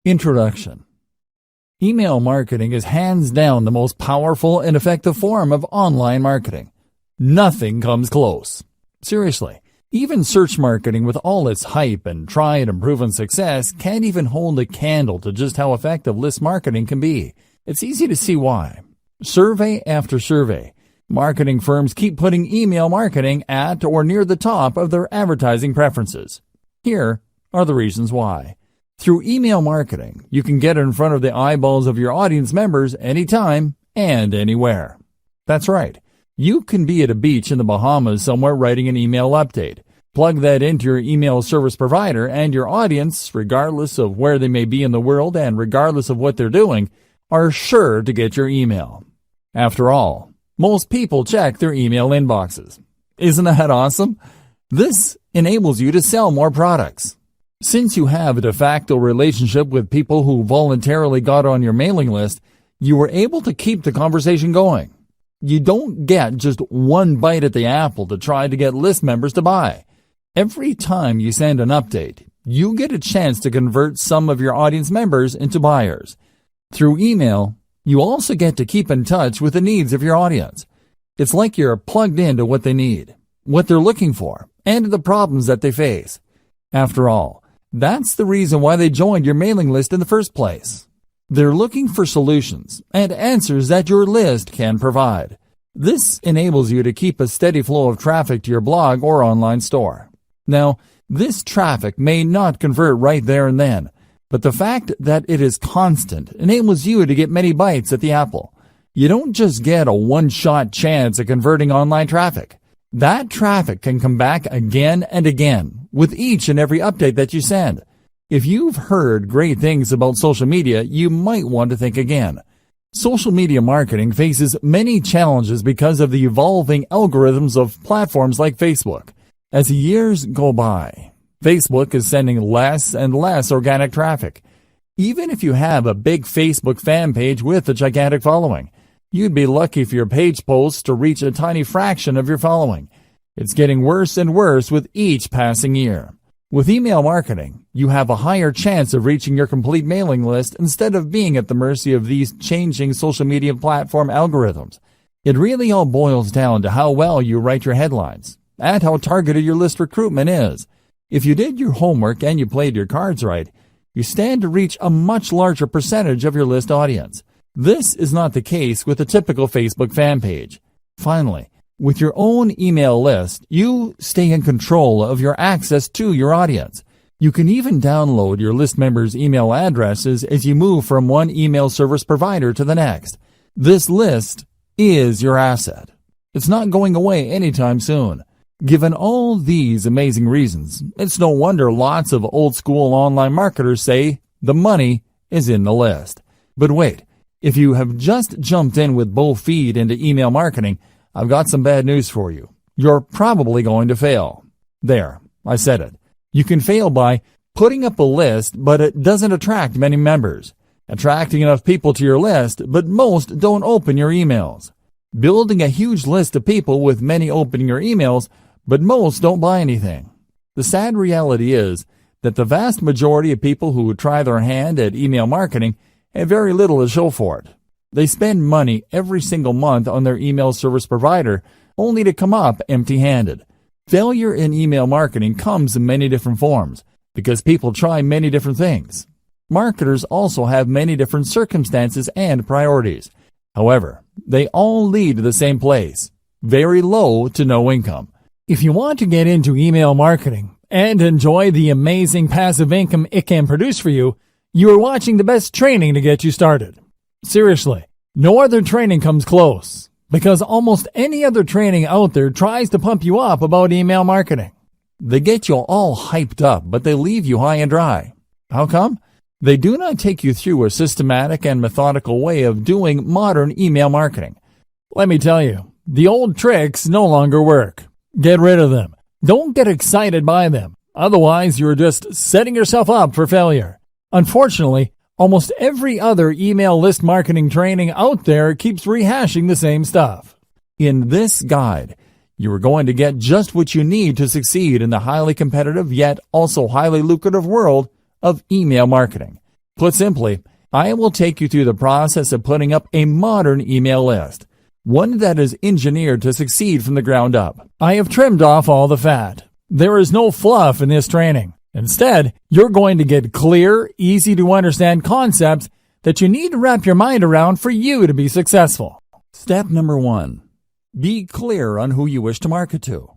Introduction. Email marketing is hands down the most powerful and effective form of online marketing. Nothing comes close. Seriously, even search marketing with all its hype and tried and proven success can't even hold a candle to just how effective list marketing can be. It's easy to see why. Survey after survey, marketing firms keep putting email marketing at or near the top of their advertising preferences. Here are the reasons why. Through email marketing, you can get in front of the eyeballs of your audience members anytime and anywhere. That's right. You can be at a beach in the Bahamas somewhere writing an email update. Plug that into your email service provider, and your audience, regardless of where they may be in the world and regardless of what they're doing, are sure to get your email. After all, most people check their email inboxes. Isn't that awesome? This enables you to sell more products. Since you have a de facto relationship with people who voluntarily got on your mailing list, you were able to keep the conversation going. You don't get just one bite at the apple to try to get list members to buy. Every time you send an update, you get a chance to convert some of your audience members into buyers. Through email, you also get to keep in touch with the needs of your audience. It's like you're plugged into what they need, what they're looking for, and the problems that they face. After all, that's the reason why they joined your mailing list in the first place. They're looking for solutions and answers that your list can provide. This enables you to keep a steady flow of traffic to your blog or online store. Now, this traffic may not convert right there and then, but the fact that it is constant enables you to get many bites at the apple. You don't just get a one-shot chance at converting online traffic. That traffic can come back again and again with each and every update that you send. If you've heard great things about social media, you might want to think again. Social media marketing faces many challenges because of the evolving algorithms of platforms like Facebook. As years go by, Facebook is sending less and less organic traffic. Even if you have a big Facebook fan page with a gigantic following, you'd be lucky for your page posts to reach a tiny fraction of your following. It's getting worse and worse with each passing year. With email marketing, you have a higher chance of reaching your complete mailing list instead of being at the mercy of these changing social media platform algorithms. It really all boils down to how well you write your headlines and how targeted your list recruitment is. If you did your homework and you played your cards right, you stand to reach a much larger percentage of your list audience. This is not the case with a typical Facebook fan page. Finally, with your own email list, you stay in control of your access to your audience. You can even download your list members' email addresses as you move from one email service provider to the next. This list is your asset. It's not going away anytime soon. Given all these amazing reasons, it's no wonder lots of old-school online marketers say the money is in the list. But wait. If you have just jumped in with both feet into email marketing, I've got some bad news for you. You're probably going to fail. There, I said it. You can fail by putting up a list, but it doesn't attract many members. Attracting enough people to your list, but most don't open your emails. Building a huge list of people with many opening your emails, but most don't buy anything. The sad reality is that the vast majority of people who try their hand at email marketing have very little to show for it. They spend money every single month on their email service provider only to come up empty-handed. Failure in email marketing comes in many different forms because people try many different things. Marketers also have many different circumstances and priorities. However, they all lead to the same place: very low to no income. If you want to get into email marketing and enjoy the amazing passive income it can produce for you, you are watching the best training to get you started. Seriously, no other training comes close, because almost any other training out there tries to pump you up about email marketing. They get you all hyped up, but they leave you high and dry. How come? They do not take you through a systematic and methodical way of doing modern email marketing. Let me tell you, the old tricks no longer work. Get rid of them. Don't get excited by them. Otherwise, you're just setting yourself up for failure. Unfortunately, almost every other email list marketing training out there keeps rehashing the same stuff. In this guide, you are going to get just what you need to succeed in the highly competitive yet also highly lucrative world of email marketing. Put simply, I will take you through the process of putting up a modern email list, one that is engineered to succeed from the ground up. I have trimmed off all the fat. There is no fluff in this training. Instead, you're going to get clear, easy to understand concepts that you need to wrap your mind around for you to be successful. Step number 1. Be clear on who you wish to market to.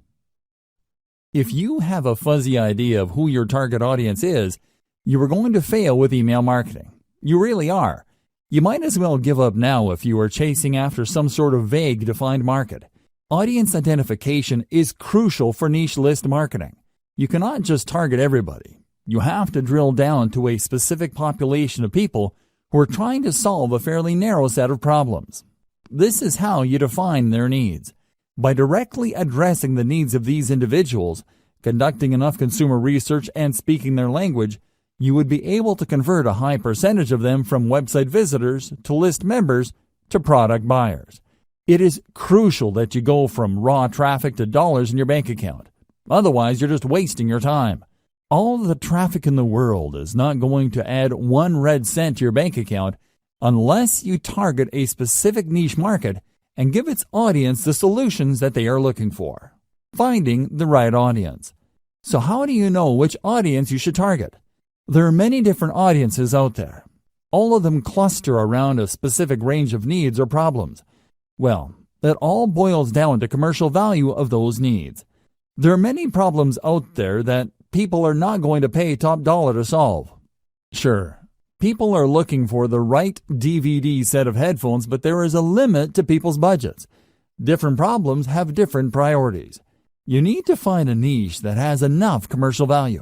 If you have a fuzzy idea of who your target audience is, you are going to fail with email marketing. You really are. You might as well give up now if you are chasing after some sort of vague defined market. Audience identification is crucial for niche list marketing. You cannot just target everybody. You have to drill down to a specific population of people who are trying to solve a fairly narrow set of problems. This is how you define their needs. By directly addressing the needs of these individuals, conducting enough consumer research, and speaking their language, you would be able to convert a high percentage of them from website visitors to list members to product buyers. It is crucial that you go from raw traffic to dollars in your bank account. Otherwise, you're just wasting your time. All the traffic in the world is not going to add 1 red cent to your bank account unless you target a specific niche market and give its audience the solutions that they are looking for. Finding the right audience. So how do you know which audience you should target? There are many different audiences out there. All of them cluster around a specific range of needs or problems. Well, it all boils down to commercial value of those needs. There are many problems out there that people are not going to pay top dollar to solve. Sure, people are looking for the right DVD set of headphones, but there is a limit to people's budgets. Different problems have different priorities. You need to find a niche that has enough commercial value.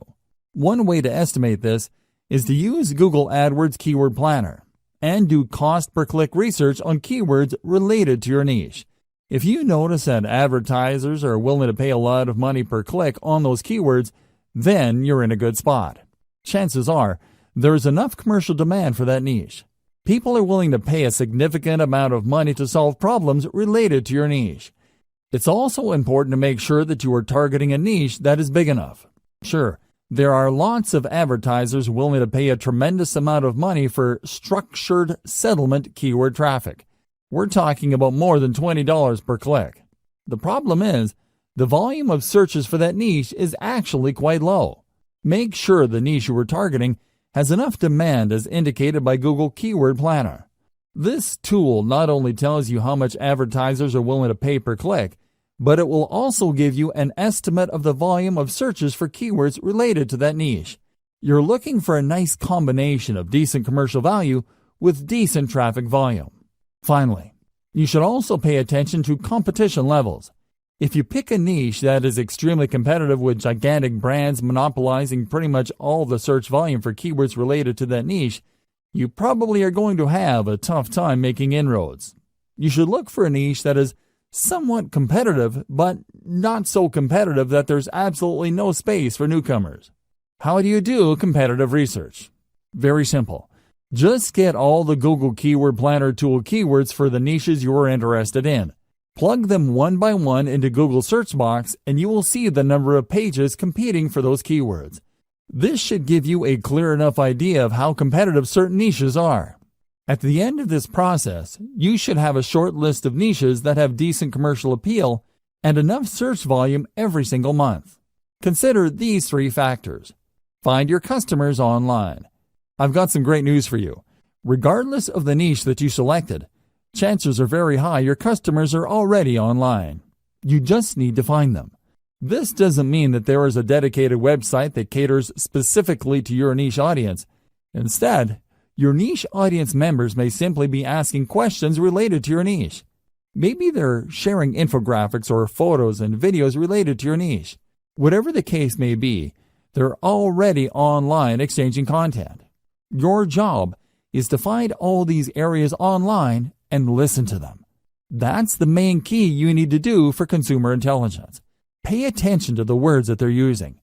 One way to estimate this is to use Google AdWords Keyword Planner and do cost per click research on keywords related to your niche. If you notice that advertisers are willing to pay a lot of money per click on those keywords, then you're in a good spot. Chances are there is enough commercial demand for that niche. People are willing to pay a significant amount of money to solve problems related to your niche. It's also important to make sure that you are targeting a niche that is big enough. Sure, there are lots of advertisers willing to pay a tremendous amount of money for structured settlement keyword traffic. We're talking about more than $20 per click. The problem is, the volume of searches for that niche is actually quite low. Make sure the niche you are targeting has enough demand as indicated by Google Keyword Planner. This tool not only tells you how much advertisers are willing to pay per click, but it will also give you an estimate of the volume of searches for keywords related to that niche. You're looking for a nice combination of decent commercial value with decent traffic volume. Finally, you should also pay attention to competition levels. If you pick a niche that is extremely competitive with gigantic brands monopolizing pretty much all the search volume for keywords related to that niche, you probably are going to have a tough time making inroads. You should look for a niche that is somewhat competitive, but not so competitive that there's absolutely no space for newcomers. How do you do competitive research? Very simple. Just get all the Google Keyword Planner tool keywords for the niches you are interested in. Plug them one by one into Google search box and you will see the number of pages competing for those keywords. This should give you a clear enough idea of how competitive certain niches are. At the end of this process, you should have a short list of niches that have decent commercial appeal and enough search volume every single month. Consider these 3 factors. Find your customers online. I've got some great news for you. Regardless of the niche that you selected, chances are very high your customers are already online. You just need to find them. This doesn't mean that there is a dedicated website that caters specifically to your niche audience. Instead, your niche audience members may simply be asking questions related to your niche. Maybe they're sharing infographics or photos and videos related to your niche. Whatever the case may be, they're already online exchanging content. Your job is to find all these areas online and listen to them. That's the main key you need to do for consumer intelligence. Pay attention to the words that they're using.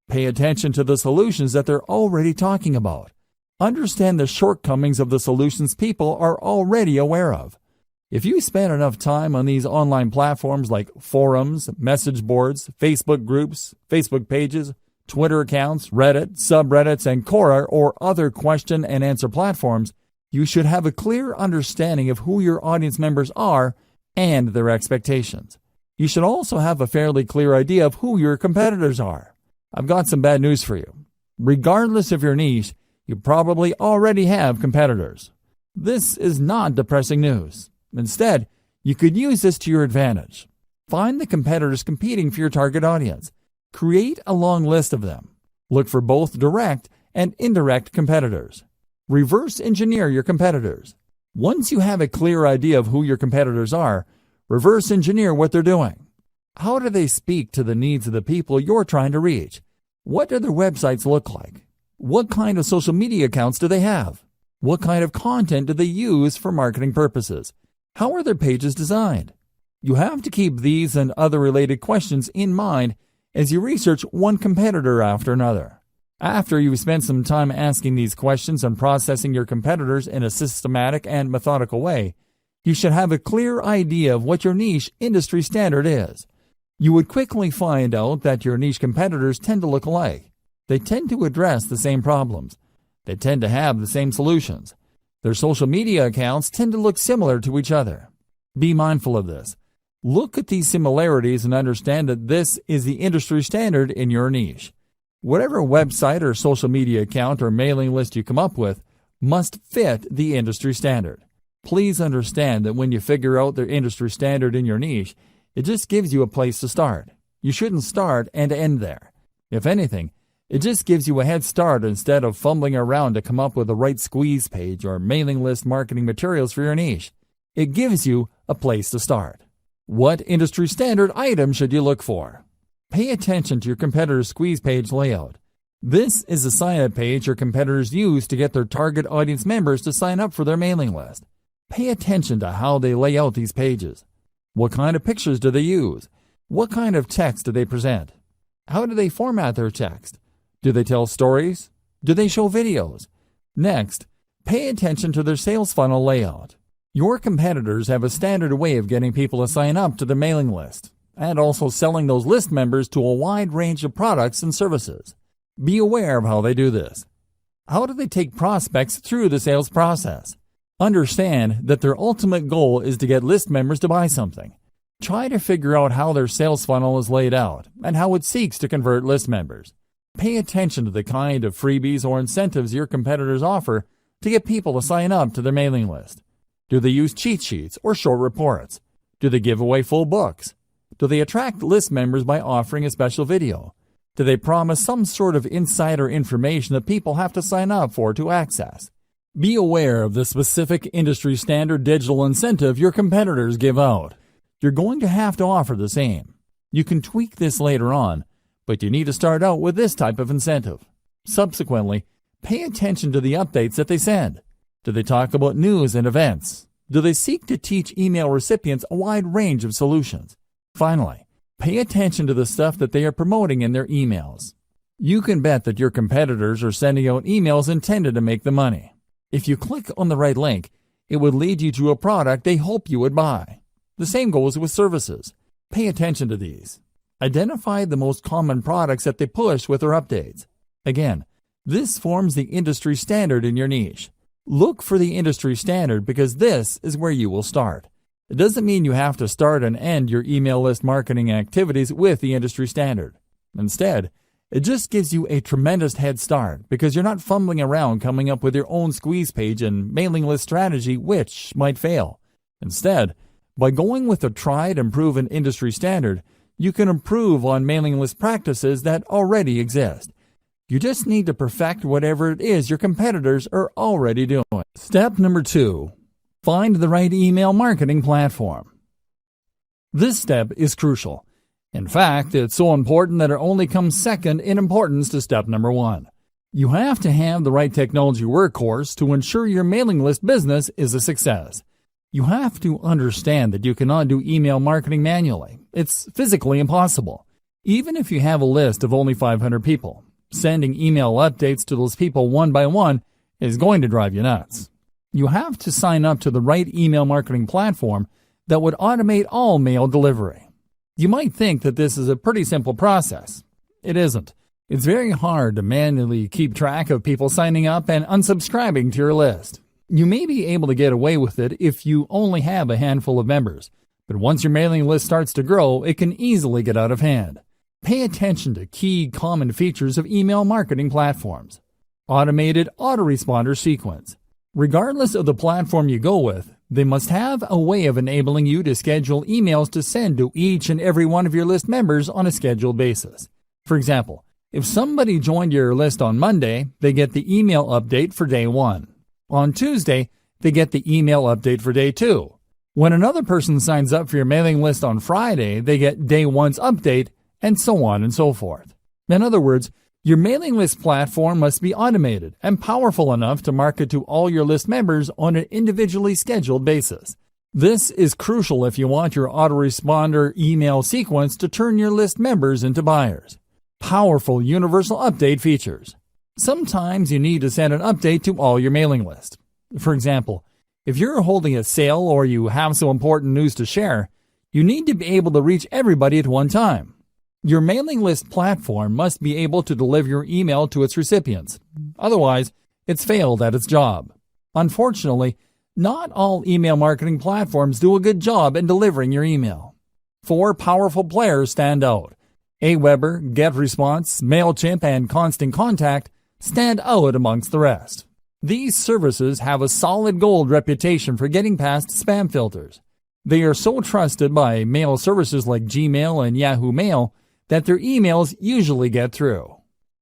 Pay attention to the solutions that they're already talking about. Understand the shortcomings of the solutions people are already aware of. If you spend enough time on these online platforms like forums, message boards, Facebook groups, Facebook pages, Twitter accounts, Reddit, subreddits, and Quora or other question and answer platforms, you should have a clear understanding of who your audience members are and their expectations. You should also have a fairly clear idea of who your competitors are. I've got some bad news for you. Regardless of your niche, you probably already have competitors. This is not depressing news. Instead, you could use this to your advantage. Find the competitors competing for your target audience. Create a long list of them. Look for both direct and indirect competitors. Reverse engineer your competitors. Once you have a clear idea of who your competitors are, reverse engineer what they're doing. How do they speak to the needs of the people you're trying to reach? What do their websites look like? What kind of social media accounts do they have? What kind of content do they use for marketing purposes? How are their pages designed? You have to keep these and other related questions in mind as you research one competitor after another. After you've spent some time asking these questions and processing your competitors in a systematic and methodical way, you should have a clear idea of what your niche industry standard is. You would quickly find out that your niche competitors tend to look alike. They tend to address the same problems. They tend to have the same solutions. Their social media accounts tend to look similar to each other. Be mindful of this. Look at these similarities and understand that this is the industry standard in your niche. Whatever website or social media account or mailing list you come up with must fit the industry standard. Please understand that when you figure out the industry standard in your niche, it just gives you a place to start. You shouldn't start and end there. If anything, it just gives you a head start instead of fumbling around to come up with the right squeeze page or mailing list marketing materials for your niche. It gives you a place to start. What industry standard item should you look for? Pay attention to your competitor's squeeze page layout. This is a sign-up page your competitors use to get their target audience members to sign up for their mailing list. Pay attention to how they lay out these pages. What kind of pictures do they use? What kind of text do they present? How do they format their text? Do they tell stories? Do they show videos? Next, pay attention to their sales funnel layout. Your competitors have a standard way of getting people to sign up to the mailing list, and also selling those list members to a wide range of products and services. Be aware of how they do this. How do they take prospects through the sales process? Understand that their ultimate goal is to get list members to buy something. Try to figure out how their sales funnel is laid out and how it seeks to convert list members. Pay attention to the kind of freebies or incentives your competitors offer to get people to sign up to their mailing list. Do they use cheat sheets or short reports? Do they give away full books? Do they attract list members by offering a special video? Do they promise some sort of insider information that people have to sign up for to access? Be aware of the specific industry standard digital incentive your competitors give out. You're going to have to offer the same. You can tweak this later on, but you need to start out with this type of incentive. Subsequently, pay attention to the updates that they send. Do they talk about news and events? Do they seek to teach email recipients a wide range of solutions? Finally, pay attention to the stuff that they are promoting in their emails. You can bet that your competitors are sending out emails intended to make them money. If you click on the right link, it would lead you to a product they hope you would buy. The same goes with services. Pay attention to these. Identify the most common products that they push with their updates. Again, this forms the industry standard in your niche. Look for the industry standard because this is where you will start. It doesn't mean you have to start and end your email list marketing activities with the industry standard. Instead, it just gives you a tremendous head start because you're not fumbling around coming up with your own squeeze page and mailing list strategy which might fail. Instead, by going with a tried and proven industry standard, you can improve on mailing list practices that already exist. You just need to perfect whatever it is your competitors are already doing. Step number 2. Find the right email marketing platform. This step is crucial. In fact, it's so important that it only comes second in importance to step number 1. You have to have the right technology workhorse to ensure your mailing list business is a success. You have to understand that you cannot do email marketing manually. It's physically impossible. Even if you have a list of only 500 people, sending email updates to those people one by one is going to drive you nuts. You have to sign up to the right email marketing platform that would automate all mail delivery. You might think that this is a pretty simple process. It isn't. It's very hard to manually keep track of people signing up and unsubscribing to your list. You may be able to get away with it if you only have a handful of members, but once your mailing list starts to grow, it can easily get out of hand. Pay attention to key common features of email marketing platforms. Automated autoresponder sequence. Regardless of the platform you go with, they must have a way of enabling you to schedule emails to send to each and every one of your list members on a scheduled basis. For example, if somebody joined your list on Monday, they get the email update for day 1. On Tuesday, they get the email update for day 2. When another person signs up for your mailing list on Friday, they get day 1's update, and so on and so forth. In other words, your mailing list platform must be automated and powerful enough to market to all your list members on an individually scheduled basis. This is crucial if you want your autoresponder email sequence to turn your list members into buyers. Powerful universal update features. Sometimes you need to send an update to all your mailing list. For example, if you're holding a sale or you have some important news to share, you need to be able to reach everybody at one time. Your mailing list platform must be able to deliver your email to its recipients. Otherwise, it's failed at its job. Unfortunately, not all email marketing platforms do a good job in delivering your email. 4 powerful players stand out. Aweber, GetResponse, MailChimp, and Constant Contact stand out amongst the rest. These services have a solid gold reputation for getting past spam filters. They are so trusted by mail services like Gmail and Yahoo Mail that their emails usually get through.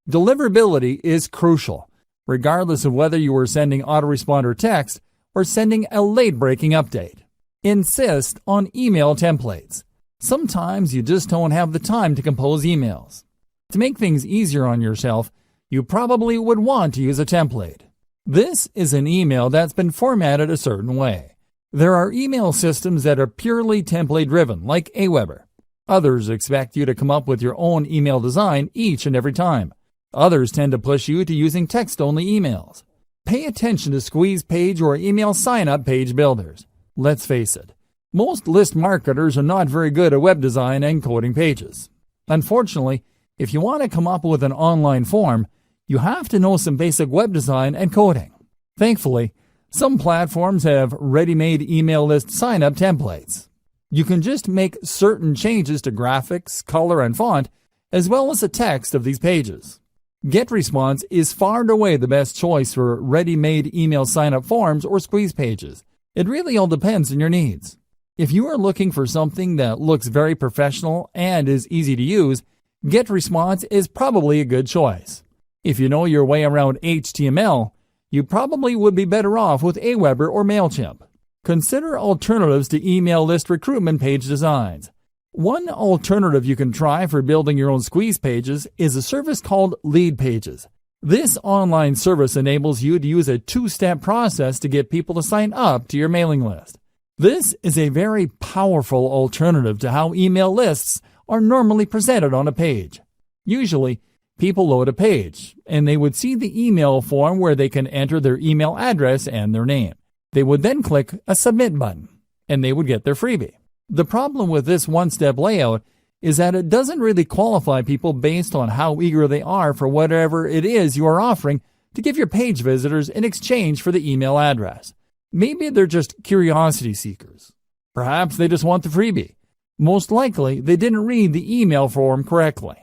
Deliverability is crucial, regardless of whether you are sending autoresponder text or sending a late-breaking update. Insist on email templates. Sometimes you just don't have the time to compose emails. To make things easier on yourself, you probably would want to use a template. This is an email that's been formatted a certain way. There are email systems that are purely template-driven, like Aweber. Others expect you to come up with your own email design each and every time. Others tend to push you to using text-only emails. Pay attention to squeeze page or email sign-up page builders. Let's face it, most list marketers are not very good at web design and coding pages. Unfortunately, if you want to come up with an online form, you have to know some basic web design and coding. Thankfully, some platforms have ready-made email list sign-up templates. You can just make certain changes to graphics, color, and font, as well as the text of these pages. GetResponse is far and away the best choice for ready-made email sign-up forms or squeeze pages. It really all depends on your needs. If you are looking for something that looks very professional and is easy to use, GetResponse is probably a good choice. If you know your way around HTML, you probably would be better off with Aweber or MailChimp. Consider alternatives to email list recruitment page designs. One alternative you can try for building your own squeeze pages is a service called Leadpages. This online service enables you to use a 2-step process to get people to sign up to your mailing list. This is a very powerful alternative to how email lists are normally presented on a page. Usually, people load a page, and they would see the email form where they can enter their email address and their name. They would then click a submit button, and they would get their freebie. The problem with this one-step layout is that it doesn't really qualify people based on how eager they are for whatever it is you are offering to give your page visitors in exchange for the email address. Maybe they're just curiosity seekers. Perhaps they just want the freebie. Most likely, they didn't read the email form correctly.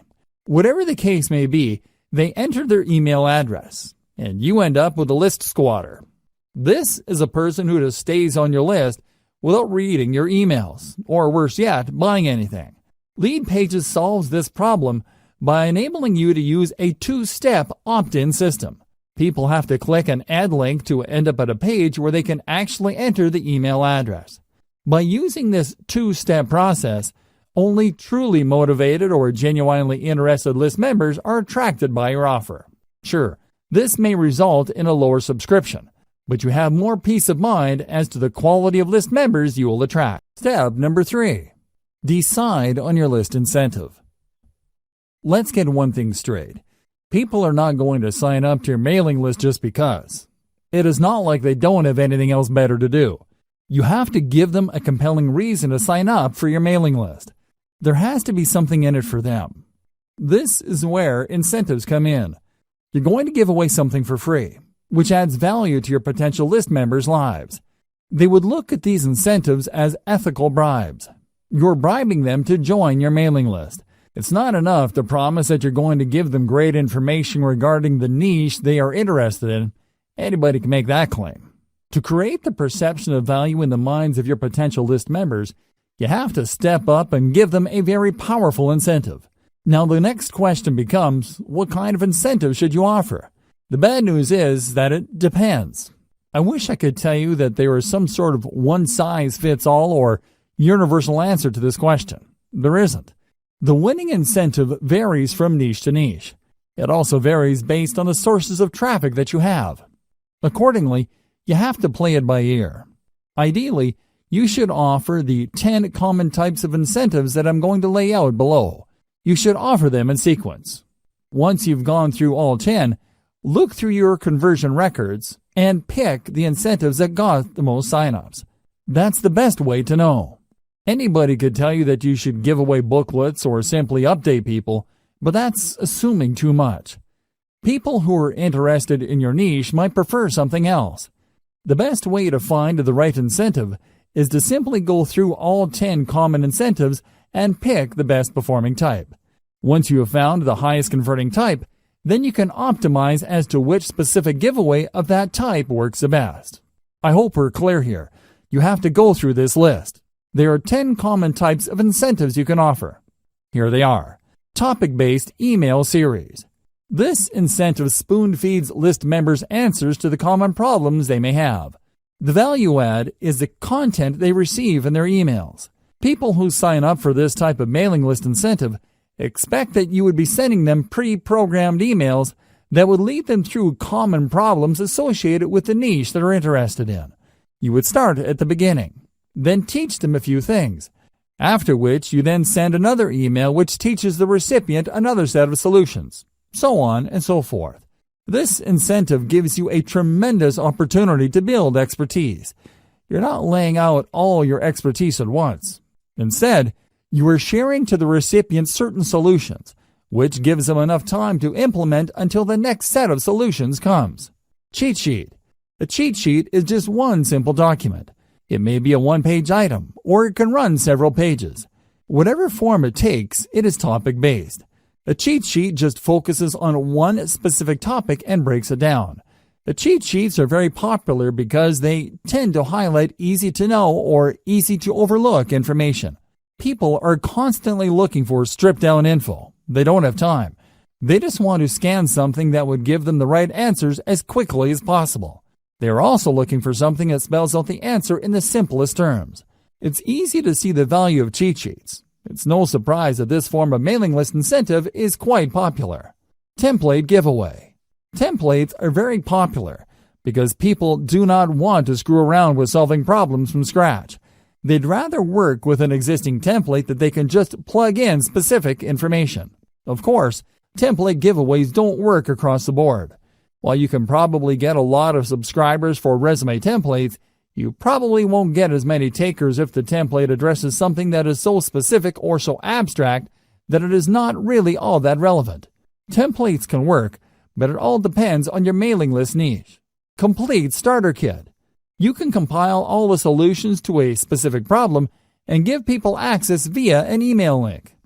Whatever the case may be, they entered their email address, and you end up with a list squatter. This is a person who just stays on your list without reading your emails, or worse yet, buying anything. Leadpages solves this problem by enabling you to use a 2-step opt-in system. People have to click an add link to end up at a page where they can actually enter the email address. By using this 2-step process, only truly motivated or genuinely interested list members are attracted by your offer. Sure, this may result in a lower subscription, but you have more peace of mind as to the quality of list members you will attract. Step number 3. Decide on your list incentive. Let's get one thing straight. People are not going to sign up to your mailing list just because. It is not like they don't have anything else better to do. You have to give them a compelling reason to sign up for your mailing list. There has to be something in it for them. This is where incentives come in. You're going to give away something for free, which adds value to your potential list members' lives. They would look at these incentives as ethical bribes. You're bribing them to join your mailing list. It's not enough to promise that you're going to give them great information regarding the niche they are interested in. Anybody can make that claim. To create the perception of value in the minds of your potential list members, you have to step up and give them a very powerful incentive. Now the next question becomes, what kind of incentive should you offer? The bad news is that it depends. I wish I could tell you that there is some sort of one-size-fits-all or universal answer to this question. There isn't. The winning incentive varies from niche to niche. It also varies based on the sources of traffic that you have. Accordingly, you have to play it by ear. Ideally, you should offer the 10 common types of incentives that I'm going to lay out below. You should offer them in sequence. Once you've gone through all 10, look through your conversion records and pick the incentives that got the most signups. That's the best way to know. Anybody could tell you that you should give away booklets or simply update people, but that's assuming too much. People who are interested in your niche might prefer something else. The best way to find the right incentive is to simply go through all 10 common incentives and pick the best performing type. Once you have found the highest converting type, then you can optimize as to which specific giveaway of that type works the best. I hope we're clear here. You have to go through this list. There are 10 common types of incentives you can offer. Here they are. Topic-based email series. This incentive spoon-feeds list members answers to the common problems they may have. The value add is the content they receive in their emails. People who sign up for this type of mailing list incentive expect that you would be sending them pre-programmed emails that would lead them through common problems associated with the niche they're interested in. You would start at the beginning, then teach them a few things, after which you then send another email which teaches the recipient another set of solutions, so on and so forth. This incentive gives you a tremendous opportunity to build expertise. You're not laying out all your expertise at once. Instead, you are sharing to the recipient certain solutions, which gives them enough time to implement until the next set of solutions comes. Cheat sheet. A cheat sheet is just one simple document. It may be a one-page item, or it can run several pages. Whatever form it takes, it is topic-based. A cheat sheet just focuses on one specific topic and breaks it down. The cheat sheets are very popular because they tend to highlight easy-to-know or easy-to-overlook information. People are constantly looking for stripped-down info. They don't have time. They just want to scan something that would give them the right answers as quickly as possible. They are also looking for something that spells out the answer in the simplest terms. It's easy to see the value of cheat sheets. It's no surprise that this form of mailing list incentive is quite popular. Template giveaway. Templates are very popular because people do not want to screw around with solving problems from scratch. They'd rather work with an existing template that they can just plug in specific information. Of course, template giveaways don't work across the board. While you can probably get a lot of subscribers for resume templates, you probably won't get as many takers if the template addresses something that is so specific or so abstract that it is not really all that relevant. Templates can work, but it all depends on your mailing list niche. Complete starter kit. You can compile all the solutions to a specific problem and give people access via an email link.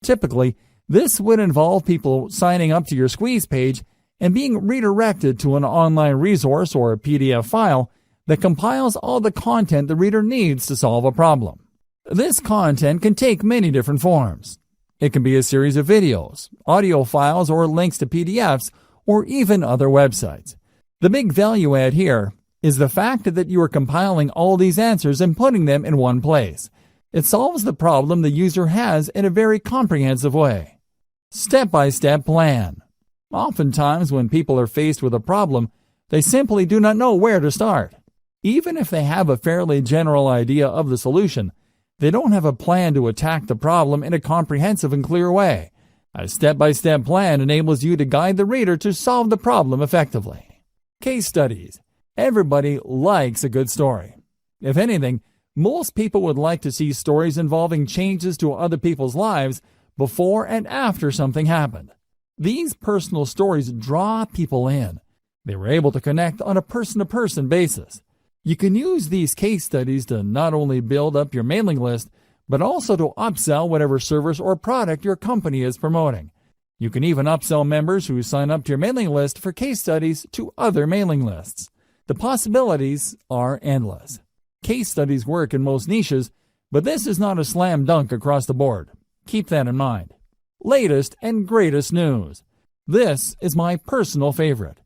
Typically, this would involve people signing up to your squeeze page and being redirected to an online resource or a PDF file that compiles all the content the reader needs to solve a problem. This content can take many different forms. It can be a series of videos, audio files, or links to PDFs, or even other websites. The big value add here is the fact that you are compiling all these answers and putting them in one place. It solves the problem the user has in a very comprehensive way. Step-by-step plan. Oftentimes, when people are faced with a problem, they simply do not know where to start. Even if they have a fairly general idea of the solution, they don't have a plan to attack the problem in a comprehensive and clear way. A step-by-step plan enables you to guide the reader to solve the problem effectively. Case studies. Everybody likes a good story. If anything, most people would like to see stories involving changes to other people's lives, before and after something happened. These personal stories draw people in. They were able to connect on a person-to-person basis. You can use these case studies to not only build up your mailing list, but also to upsell whatever service or product your company is promoting. You can even upsell members who sign up to your mailing list for case studies to other mailing lists. The possibilities are endless. Case studies work in most niches, but this is not a slam dunk across the board. Keep that in mind. Latest and greatest news. This is my personal favorite.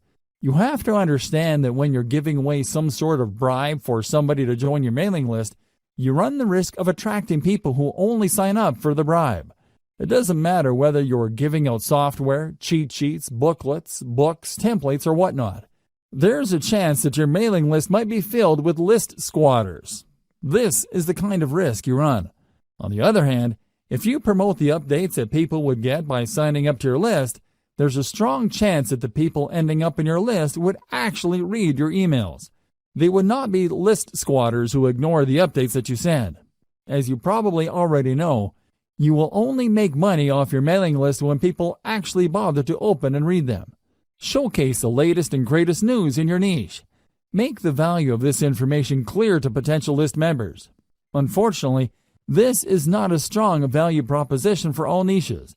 You have to understand that when you're giving away some sort of bribe for somebody to join your mailing list, you run the risk of attracting people who only sign up for the bribe. It doesn't matter whether you're giving out software, cheat sheets, booklets, books, templates, or whatnot. There's a chance that your mailing list might be filled with list squatters. This is the kind of risk you run. On the other hand, if you promote the updates that people would get by signing up to your list, there's a strong chance that the people ending up in your list would actually read your emails. They would not be list squatters who ignore the updates that you send. As you probably already know, you will only make money off your mailing list when people actually bother to open and read them. Showcase the latest and greatest news in your niche. Make the value of this information clear to potential list members. Unfortunately, this is not a strong value proposition for all niches.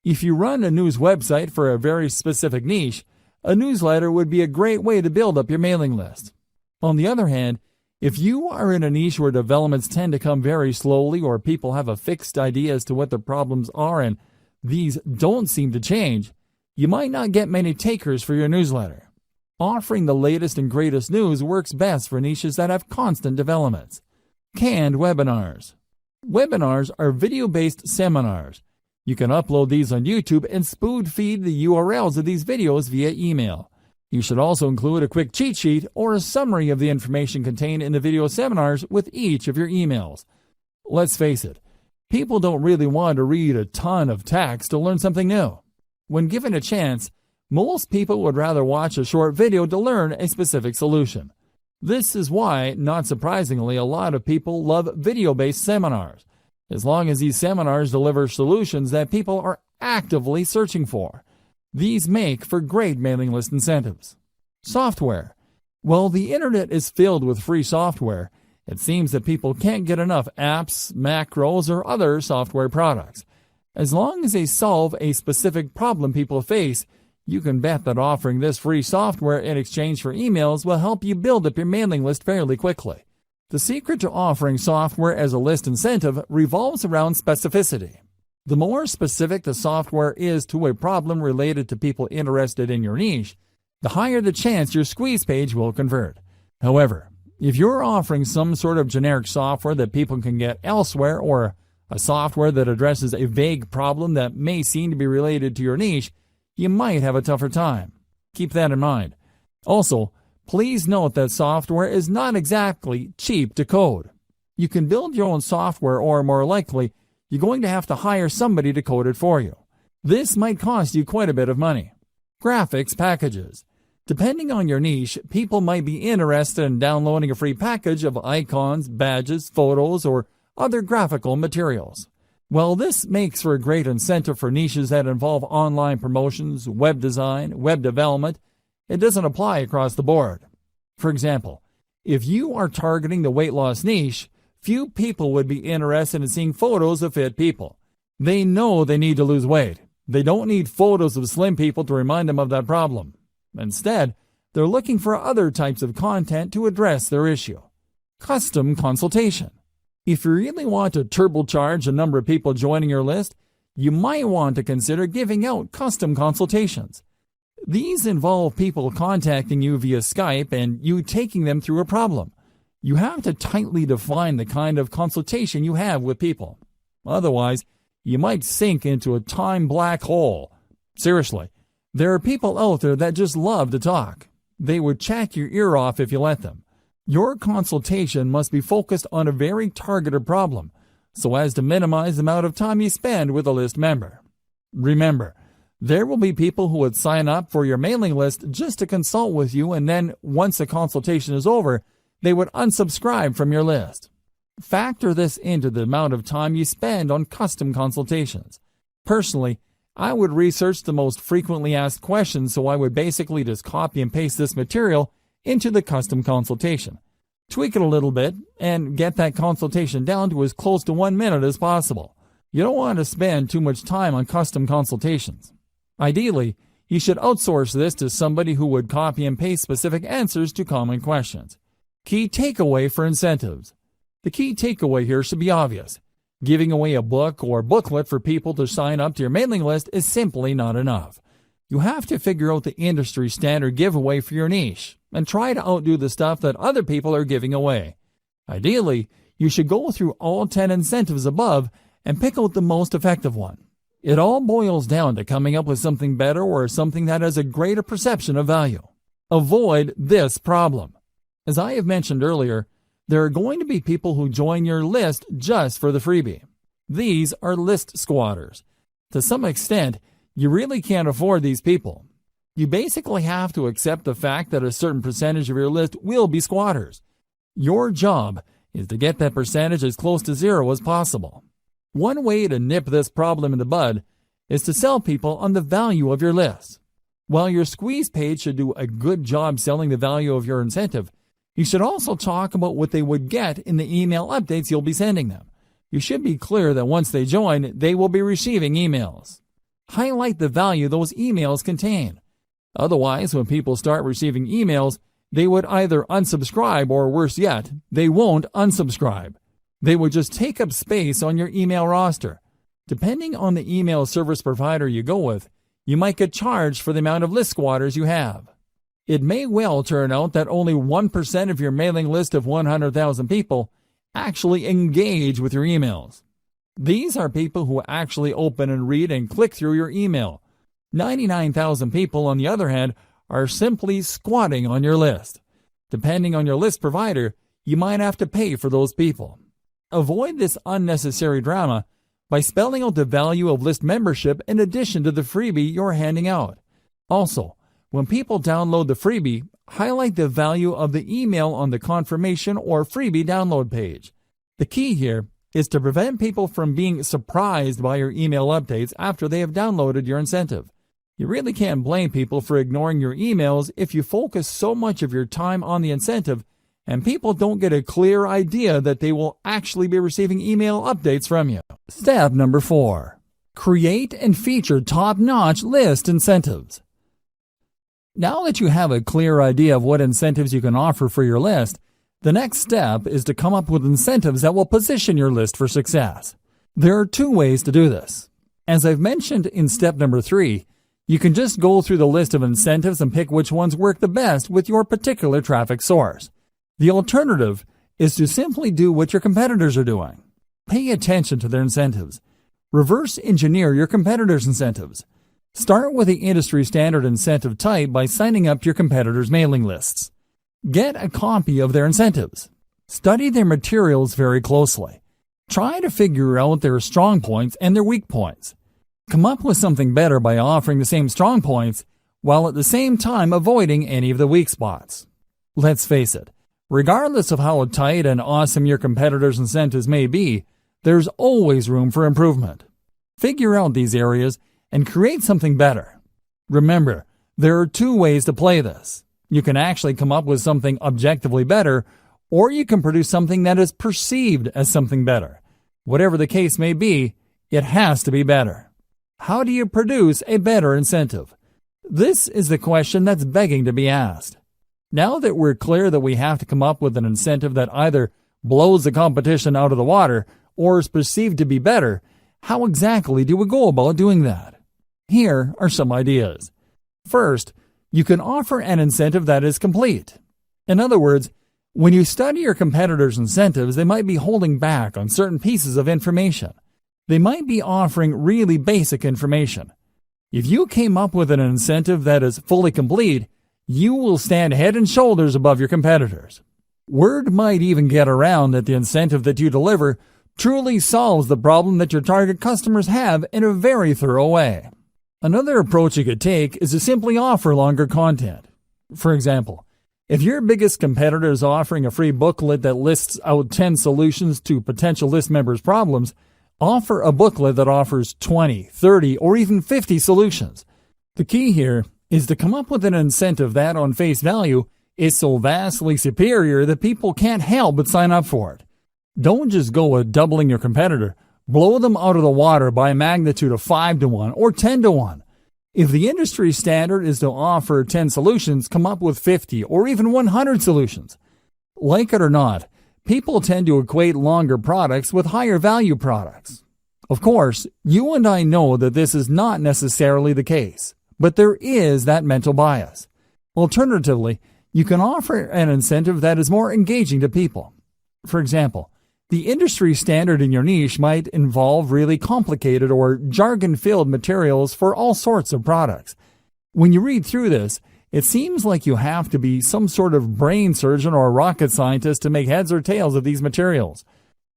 If you run a news website for a very specific niche, a newsletter would be a great way to build up your mailing list. On the other hand, if you are in a niche where developments tend to come very slowly or people have a fixed idea as to what the problems are and these don't seem to change, you might not get many takers for your newsletter. Offering the latest and greatest news works best for niches that have constant developments. Canned webinars. Webinars are video-based seminars. You can upload these on YouTube and spoon feed the URLs of these videos via email. You should also include a quick cheat sheet or a summary of the information contained in the video seminars with each of your emails. Let's face it, people don't really want to read a ton of text to learn something new. When given a chance, most people would rather watch a short video to learn a specific solution. This is why, not surprisingly, a lot of people love video-based seminars, as long as these seminars deliver solutions that people are actively searching for. These make for great mailing list incentives. Software. While the internet is filled with free software, it seems that people can't get enough apps, macros, or other software products. As long as they solve a specific problem people face, you can bet that offering this free software in exchange for emails will help you build up your mailing list fairly quickly. The secret to offering software as a list incentive revolves around specificity. The more specific the software is to a problem related to people interested in your niche, the higher the chance your squeeze page will convert. However, if you're offering some sort of generic software that people can get elsewhere or a software that addresses a vague problem that may seem to be related to your niche, you might have a tougher time. Keep that in mind. Also, please note that software is not exactly cheap to code. You can build your own software or, more likely, you're going to have to hire somebody to code it for you. This might cost you quite a bit of money. Graphics packages. Depending on your niche, people might be interested in downloading a free package of icons, badges, photos, or other graphical materials. While this makes for a great incentive for niches that involve online promotions, web design, web development, it doesn't apply across the board. For example, if you are targeting the weight loss niche, few people would be interested in seeing photos of fit people. They know they need to lose weight. They don't need photos of slim people to remind them of that problem. Instead, they're looking for other types of content to address their issue. Custom consultation. If you really want to turbocharge the number of people joining your list, you might want to consider giving out custom consultations. These involve people contacting you via Skype and you taking them through a problem. You have to tightly define the kind of consultation you have with people. Otherwise, you might sink into a time black hole. Seriously, there are people out there that just love to talk. They would chat your ear off if you let them. Your consultation must be focused on a very targeted problem, so as to minimize the amount of time you spend with a list member. Remember, there will be people who would sign up for your mailing list just to consult with you, and then, once the consultation is over, they would unsubscribe from your list. Factor this into the amount of time you spend on custom consultations. Personally, I would research the most frequently asked questions, so I would basically just copy and paste this material into the custom consultation. Tweak it a little bit and get that consultation down to as close to 1 minute as possible. You don't want to spend too much time on custom consultations. Ideally, you should outsource this to somebody who would copy and paste specific answers to common questions. Key takeaway for incentives. The key takeaway here should be obvious. Giving away a book or booklet for people to sign up to your mailing list is simply not enough. You have to figure out the industry standard giveaway for your niche and try to outdo the stuff that other people are giving away. Ideally, you should go through all 10 incentives above and pick out the most effective one. It all boils down to coming up with something better or something that has a greater perception of value. Avoid this problem. As I have mentioned earlier, there are going to be people who join your list just for the freebie. These are list squatters. To some extent, you really can't afford these people. You basically have to accept the fact that a certain percentage of your list will be squatters. Your job is to get that percentage as close to zero as possible. One way to nip this problem in the bud is to sell people on the value of your list. While your squeeze page should do a good job selling the value of your incentive, you should also talk about what they would get in the email updates you'll be sending them. You should be clear that once they join, they will be receiving emails. Highlight the value those emails contain. Otherwise, when people start receiving emails, they would either unsubscribe or, worse yet, they won't unsubscribe. They would just take up space on your email roster. Depending on the email service provider you go with, you might get charged for the amount of list squatters you have. It may well turn out that only 1% of your mailing list of 100,000 people actually engage with your emails. These are people who actually open and read and click through your email. 99,000 people, on the other hand, are simply squatting on your list. Depending on your list provider, you might have to pay for those people. Avoid this unnecessary drama by spelling out the value of list membership in addition to the freebie you're handing out. Also, when people download the freebie, highlight the value of the email on the confirmation or freebie download page. The key here is to prevent people from being surprised by your email updates after they have downloaded your incentive. You really can't blame people for ignoring your emails if you focus so much of your time on the incentive and people don't get a clear idea that they will actually be receiving email updates from you. Step number 4. Create and feature top-notch list incentives. Now that you have a clear idea of what incentives you can offer for your list, the next step is to come up with incentives that will position your list for success. There are 2 ways to do this. As I've mentioned in step number 3, you can just go through the list of incentives and pick which ones work the best with your particular traffic source. The alternative is to simply do what your competitors are doing. Pay attention to their incentives. Reverse engineer your competitors' incentives. Start with the industry standard incentive type by signing up to your competitors' mailing lists. Get a copy of their incentives. Study their materials very closely. Try to figure out their strong points and their weak points. Come up with something better by offering the same strong points while at the same time avoiding any of the weak spots. Let's face it, regardless of how tight and awesome your competitors' incentives may be, there's always room for improvement. Figure out these areas and create something better. Remember, there are 2 ways to play this. You can actually come up with something objectively better, or you can produce something that is perceived as something better. Whatever the case may be, it has to be better. How do you produce a better incentive? This is the question that's begging to be asked. Now that we're clear that we have to come up with an incentive that either blows the competition out of the water or is perceived to be better, how exactly do we go about doing that? Here are some ideas. First, you can offer an incentive that is complete. In other words, when you study your competitors' incentives, they might be holding back on certain pieces of information. They might be offering really basic information. If you came up with an incentive that is fully complete, you will stand head and shoulders above your competitors. Word might even get around that the incentive that you deliver truly solves the problem that your target customers have in a very thorough way. Another approach you could take is to simply offer longer content. For example, if your biggest competitor is offering a free booklet that lists out 10 solutions to potential list members' problems, Offer a booklet that offers 20, 30, or even 50 solutions. The key here is to come up with an incentive that, on face value, is so vastly superior that people can't help but sign up for it. Don't just go with doubling your competitor. Blow them out of the water by a magnitude of 5 to 1 or 10 to 1. If the industry standard is to offer 10 solutions, come up with 50 or even 100 solutions. Like it or not, people tend to equate longer products with higher value products. Of course, you and I know that this is not necessarily the case, but there is that mental bias. Alternatively, you can offer an incentive that is more engaging to people. For example, the industry standard in your niche might involve really complicated or jargon-filled materials for all sorts of products. When you read through this, it seems like you have to be some sort of brain surgeon or rocket scientist to make heads or tails of these materials.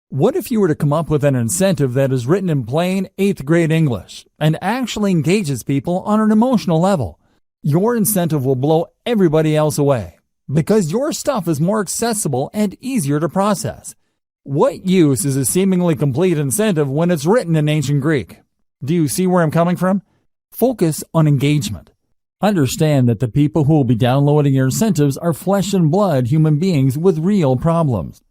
What if you were to come up with an incentive that is written in plain 8th grade English and actually engages people on an emotional level? Your incentive will blow everybody else away because your stuff is more accessible and easier to process. What use is a seemingly complete incentive when it's written in ancient Greek? Do you see where I'm coming from? Focus on engagement. Understand that the people who will be downloading your incentives are flesh and blood human beings with real problems.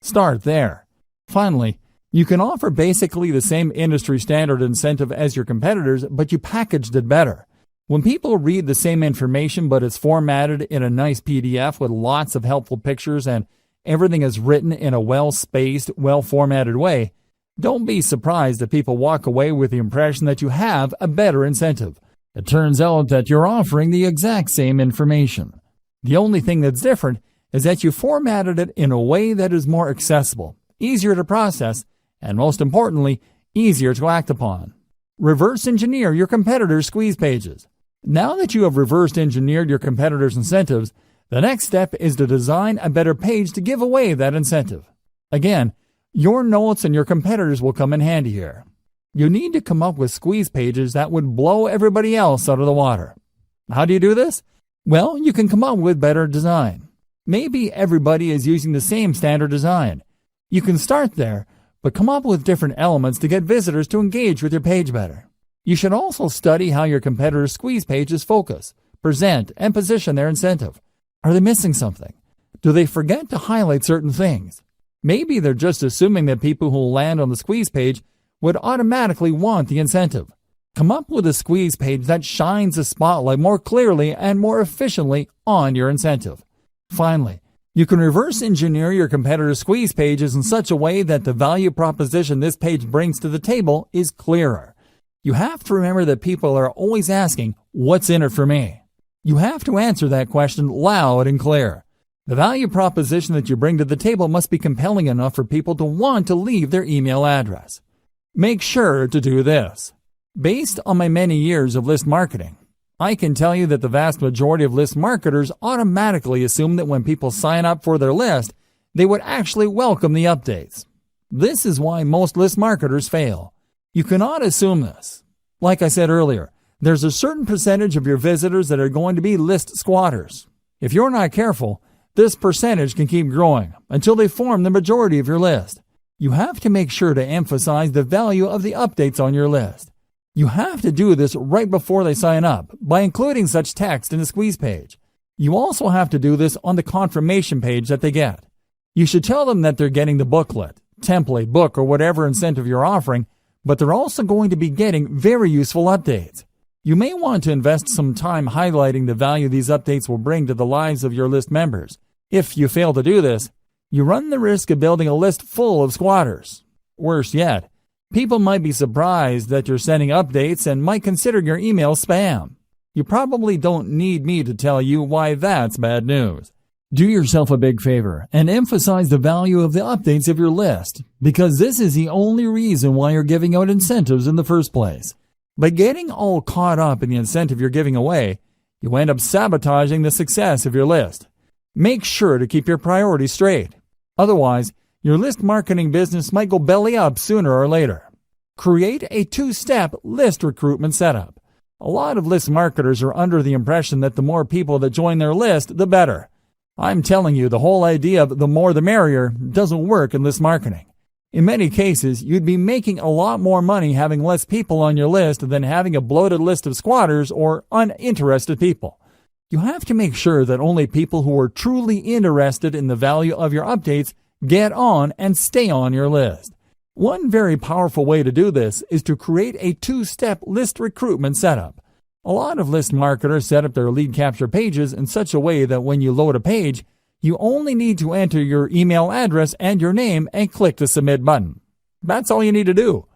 Start there. Finally, you can offer basically the same industry standard incentive as your competitors, but you packaged it better. When people read the same information, but it's formatted in a nice PDF with lots of helpful pictures and everything is written in a well-spaced, well-formatted way, don't be surprised if people walk away with the impression that you have a better incentive. It turns out that you're offering the exact same information. The only thing that's different is that you formatted it in a way that is more accessible, easier to process, and most importantly, easier to act upon. Reverse engineer your competitors' squeeze pages. Now that you have reverse engineered your competitors' incentives, the next step is to design a better page to give away that incentive. Again, your notes and your competitors will come in handy here. You need to come up with squeeze pages that would blow everybody else out of the water. How do you do this? Well, you can come up with better design. Maybe everybody is using the same standard design. You can start there, but come up with different elements to get visitors to engage with your page better. You should also study how your competitors' squeeze pages focus, present, and position their incentive. Are they missing something? Do they forget to highlight certain things? Maybe they're just assuming that people who will land on the squeeze page would automatically want the incentive. Come up with a squeeze page that shines the spotlight more clearly and more efficiently on your incentive. Finally, you can reverse engineer your competitors' squeeze pages in such a way that the value proposition this page brings to the table is clearer. You have to remember that people are always asking, "What's in it for me?" You have to answer that question loud and clear. The value proposition that you bring to the table must be compelling enough for people to want to leave their email address. Make sure to do this. Based on my many years of list marketing, I can tell you that the vast majority of list marketers automatically assume that when people sign up for their list, they would actually welcome the updates. This is why most list marketers fail. You cannot assume this. Like I said earlier, there's a certain percentage of your visitors that are going to be list squatters. If you're not careful, this percentage can keep growing until they form the majority of your list. You have to make sure to emphasize the value of the updates on your list. You have to do this right before they sign up by including such text in the squeeze page. You also have to do this on the confirmation page that they get. You should tell them that they're getting the booklet, template, book, or whatever incentive you're offering, but they're also going to be getting very useful updates. You may want to invest some time highlighting the value these updates will bring to the lives of your list members. If you fail to do this, you run the risk of building a list full of squatters. Worse yet, people might be surprised that you're sending updates and might consider your email spam. You probably don't need me to tell you why that's bad news. Do yourself a big favor and emphasize the value of the updates of your list, because this is the only reason why you're giving out incentives in the first place. By getting all caught up in the incentive you're giving away, you end up sabotaging the success of your list. Make sure to keep your priorities straight. Otherwise, your list marketing business might go belly up sooner or later. Create a two-step list recruitment setup. A lot of list marketers are under the impression that the more people that join their list, the better. I'm telling you, the whole idea of the more the merrier doesn't work in list marketing. In many cases, you'd be making a lot more money having less people on your list than having a bloated list of squatters or uninterested people. You have to make sure that only people who are truly interested in the value of your updates get on and stay on your list. One very powerful way to do this is to create a two-step list recruitment setup. A lot of list marketers set up their lead capture pages in such a way that when you load a page, you only need to enter your email address and your name and click the submit button. That's all you need to do.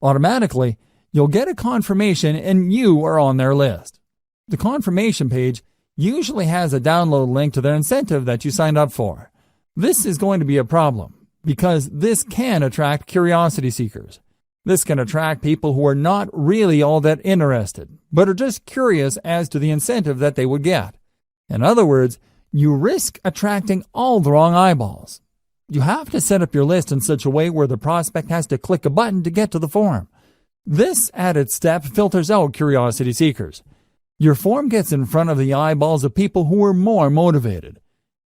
Automatically, you'll get a confirmation and you are on their list. The confirmation page usually has a download link to their incentive that you signed up for. This is going to be a problem because this can attract curiosity seekers. This can attract people who are not really all that interested, but are just curious as to the incentive that they would get. In other words, you risk attracting all the wrong eyeballs. You have to set up your list in such a way where the prospect has to click a button to get to the form. This added step filters out curiosity seekers. Your form gets in front of the eyeballs of people who are more motivated.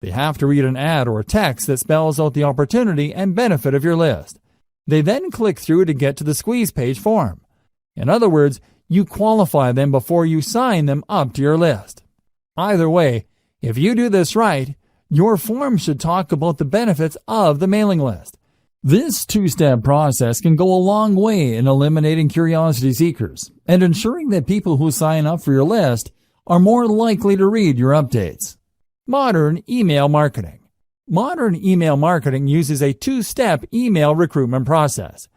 They have to read an ad or text that spells out the opportunity and benefit of your list. They then click through to get to the squeeze page form. In other words, you qualify them before you sign them up to your list. Either way, if you do this right, your form should talk about the benefits of the mailing list. This two-step process can go a long way in eliminating curiosity seekers and ensuring that people who sign up for your list are more likely to read your updates. Modern email marketing. Modern email marketing uses a two-step email recruitment process.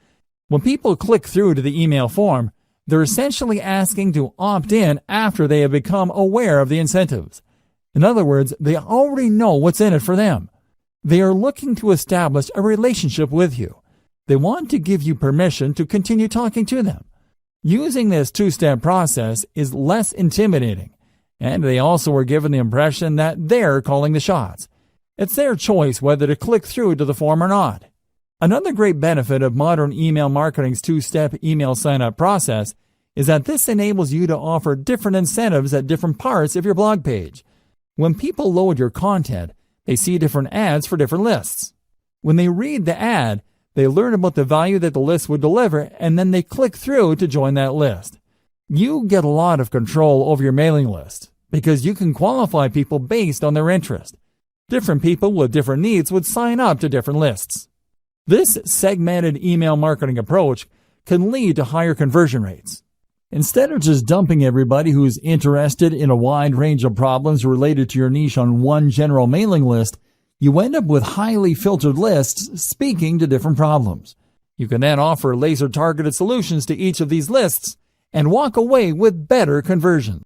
When people click through to the email form, they're essentially asking to opt in after they have become aware of the incentives. In other words, they already know what's in it for them. They are looking to establish a relationship with you. They want to give you permission to continue talking to them. Using this two-step process is less intimidating, and they also are given the impression that they're calling the shots. It's their choice whether to click through to the form or not. Another great benefit of modern email marketing's two-step email sign-up process is that this enables you to offer different incentives at different parts of your blog page. When people load your content, they see different ads for different lists. When they read the ad, they learn about the value that the list would deliver, and then they click through to join that list. You get a lot of control over your mailing list because you can qualify people based on their interest. Different people with different needs would sign up to different lists. This segmented email marketing approach can lead to higher conversion rates. Instead of just dumping everybody who's interested in a wide range of problems related to your niche on one general mailing list, you end up with highly filtered lists speaking to different problems. You can then offer laser-targeted solutions to each of these lists and walk away with better conversion.